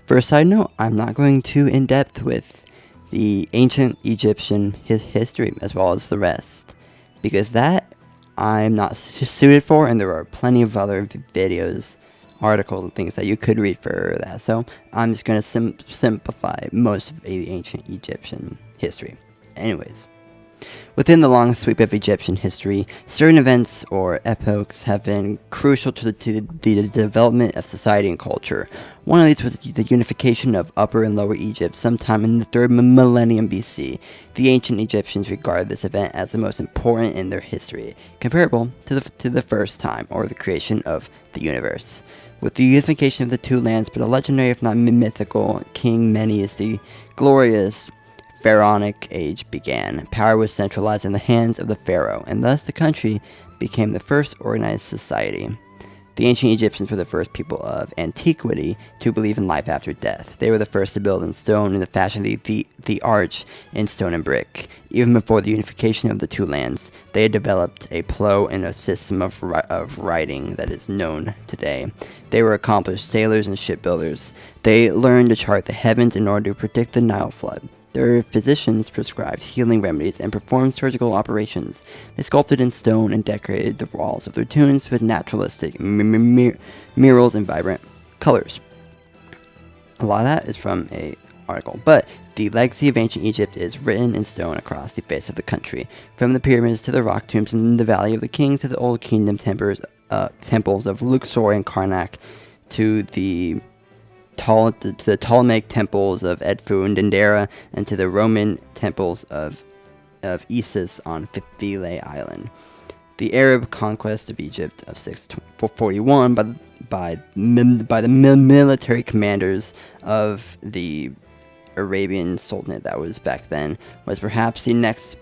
First side note, I'm not going too in depth with the ancient Egyptian history as well as the rest, because that I'm not suited for, and there are plenty of other videos, articles, and things that you could read for that. So I'm just going to simplify most of the ancient Egyptian history. Anyways, within the long sweep of Egyptian history, certain events or epochs have been crucial to the development of society and culture. One of these was the unification of Upper and Lower Egypt sometime in the 3rd millennium BC. The ancient Egyptians regarded this event as the most important in their history, comparable to the first time, or the creation of the universe. With the unification of the two lands, but a legendary, if not mythical, King Menes the Glorious Pharaonic age began. Power was centralized in the hands of the pharaoh, and thus the country became the first organized society. The ancient Egyptians were the first people of antiquity to believe in life after death. They were the first to build in stone in the fashion of the arch in stone and brick. Even before the unification of the two lands, they had developed a plow and a system of writing that is known today. They were accomplished sailors and shipbuilders. They learned to chart the heavens in order to predict the Nile flood. Their physicians prescribed healing remedies and performed surgical operations. They sculpted in stone and decorated the walls of their tombs with naturalistic murals and vibrant colors. A lot of that is from a article, but the legacy of ancient Egypt is written in stone across the face of the country, from the pyramids to the rock tombs in the Valley of the Kings to the Old Kingdom temples of Luxor and Karnak to the Ptolemaic temples of Edfu and Dendera, and to the Roman temples of Isis on Philae Island. The Arab conquest of Egypt of 641 by the military commanders of the Arabian Sultanate that was back then was perhaps the next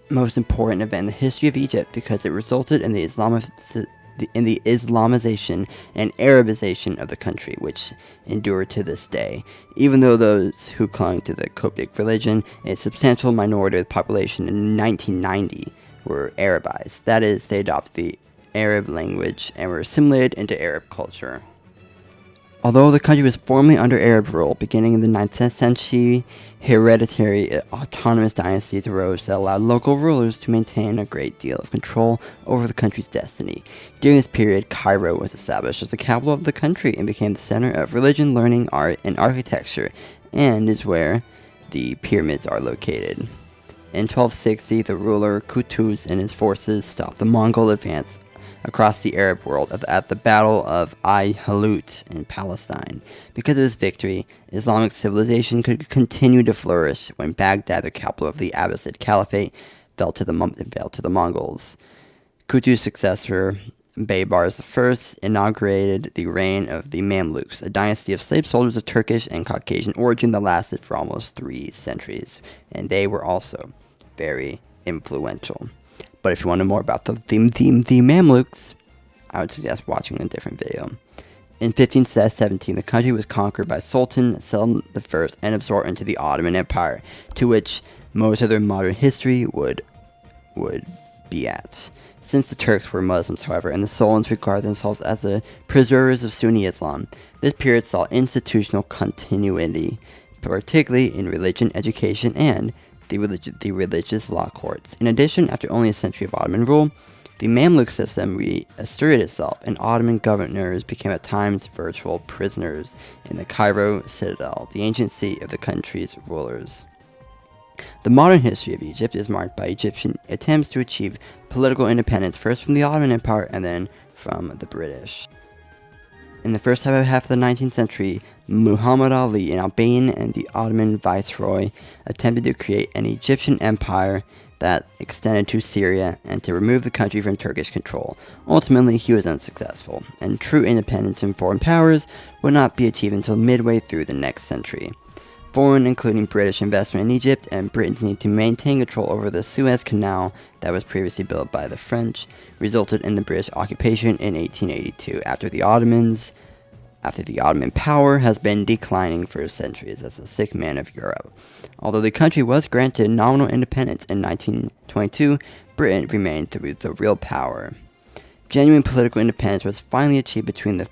most important event in the history of Egypt, because it resulted in the Islamization and Arabization of the country, which endure to this day. Even though those who clung to the Coptic religion, a substantial minority of the population in 1990 were Arabized. That is, they adopted the Arab language and were assimilated into Arab culture. Although the country was formerly under Arab rule, beginning in the 9th century, hereditary autonomous dynasties arose that allowed local rulers to maintain a great deal of control over the country's destiny. During this period, Cairo was established as the capital of the country and became the center of religion, learning, art, and architecture, and is where the pyramids are located. In 1260, the ruler Qutuz and his forces stopped the Mongol advance across the Arab world at the Battle of Ai-Halut in Palestine. Because of this victory, Islamic civilization could continue to flourish when Baghdad, the capital of the Abbasid Caliphate, fell to the Mongols. Qutuz's successor, Baybars I, inaugurated the reign of the Mamluks, a dynasty of slave soldiers of Turkish and Caucasian origin that lasted for almost 3 centuries, and they were also very influential. But if you want to know more about the Mamluks, I would suggest watching a different video. In 1517, the country was conquered by Sultan Selim I and absorbed into the Ottoman Empire, to which most of their modern history would be at. Since the Turks were Muslims, however, and the Sultans regarded themselves as the preservers of Sunni Islam, this period saw institutional continuity, particularly in religion, education, and the religious law courts. In addition, after only a century of Ottoman rule, the Mamluk system reasserted itself, and Ottoman governors became at times virtual prisoners in the Cairo citadel, the ancient seat of the country's rulers. The modern history of Egypt is marked by Egyptian attempts to achieve political independence, first from the Ottoman Empire and then from the British. In the first half of the 19th century, Muhammad Ali, an Albanian and the Ottoman viceroy, attempted to create an Egyptian empire that extended to Syria and to remove the country from Turkish control. Ultimately, he was unsuccessful, and true independence from foreign powers would not be achieved until midway through the next century. Foreign, including British investment in Egypt, and Britain's need to maintain control over the Suez Canal that was previously built by the French, resulted in the British occupation in 1882, after the Ottoman power has been declining for centuries as a sick man of Europe. Although the country was granted nominal independence in 1922, Britain remained the real power. Genuine political independence was finally achieved between the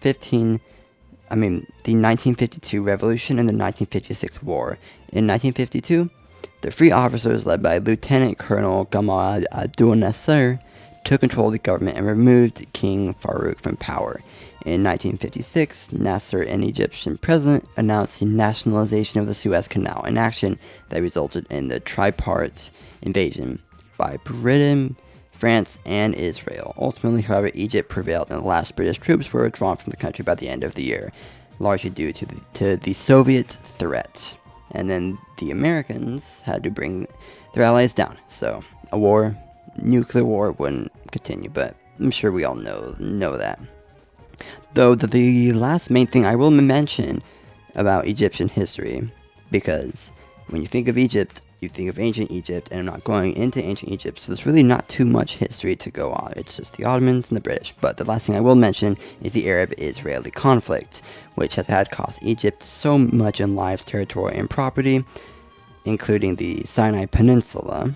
the 1952 Revolution and the 1956 War. In 1952, the Free Officers, led by Lieutenant Colonel Gamal Abdel Nasser, took control of the government and removed King Farouk from power. In 1956, Nasser, an Egyptian president, announced the nationalization of the Suez Canal, an action that resulted in the tripartite invasion by Britain, France, and Israel. Ultimately, however, Egypt prevailed, and the last British troops were withdrawn from the country by the end of the year, largely due to the Soviet threat. And then the Americans had to bring their allies down. So a nuclear war, wouldn't continue, but I'm sure we all know that. Though the last main thing I will mention about Egyptian history, because when you think of Egypt, you think of ancient Egypt, and I'm not going into ancient Egypt, so there's really not too much history to go on. It's just the Ottomans and the British. But the last thing I will mention is the Arab-Israeli conflict, which has had cost Egypt so much in lives, territory, and property, including the Sinai Peninsula.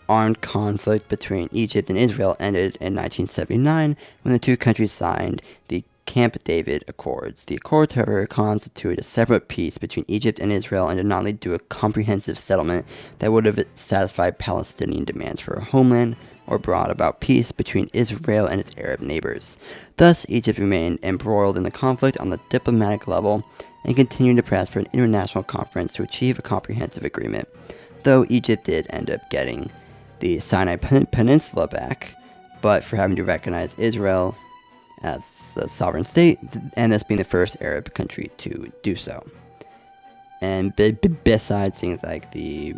Armed conflict between Egypt and Israel ended in 1979 when the two countries signed the Camp David Accords. The accords, however, constituted a separate peace between Egypt and Israel and did not lead to a comprehensive settlement that would have satisfied Palestinian demands for a homeland or brought about peace between Israel and its Arab neighbors. Thus, Egypt remained embroiled in the conflict on the diplomatic level and continued to press for an international conference to achieve a comprehensive agreement, though Egypt did end up getting the Sinai Peninsula back, but for having to recognize Israel as a sovereign state, and this being the first Arab country to do so. And besides things like the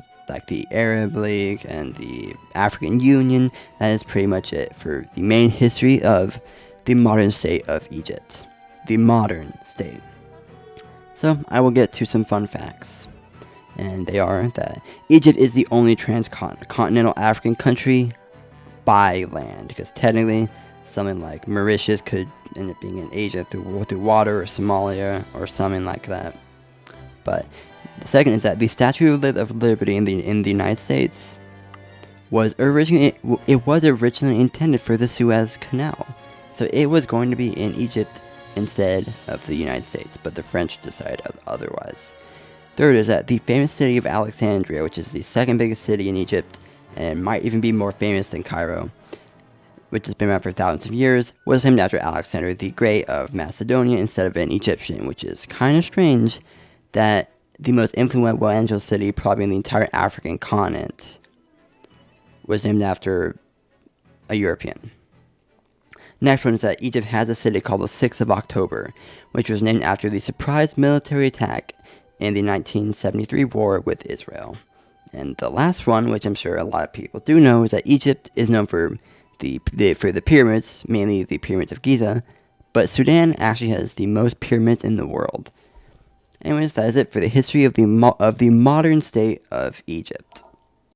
Arab League and the African Union, that is pretty much it for the main history of the modern state of Egypt. The modern state. So I will get to some fun facts. And they are that Egypt is the only transcontinental African country by land, because technically something like Mauritius could end up being in Asia through water, or Somalia, or something like that. But the second is that the Statue of Liberty in the United States was originally intended for the Suez Canal, so it was going to be in Egypt instead of the United States, but the French decided otherwise. Third is that the famous city of Alexandria, which is the second biggest city in Egypt and might even be more famous than Cairo, which has been around for thousands of years, was named after Alexander the Great of Macedonia instead of an Egyptian, which is kind of strange that the most influential city probably in the entire African continent was named after a European. Next one is that Egypt has a city called the 6th of October, which was named after the surprise military attack in the 1973 war with Israel. And the last one, which I'm sure a lot of people do know, is that Egypt is known for the pyramids, mainly the pyramids of Giza, but Sudan actually has the most pyramids in the world. Anyways, that is it for the history of the modern state of Egypt.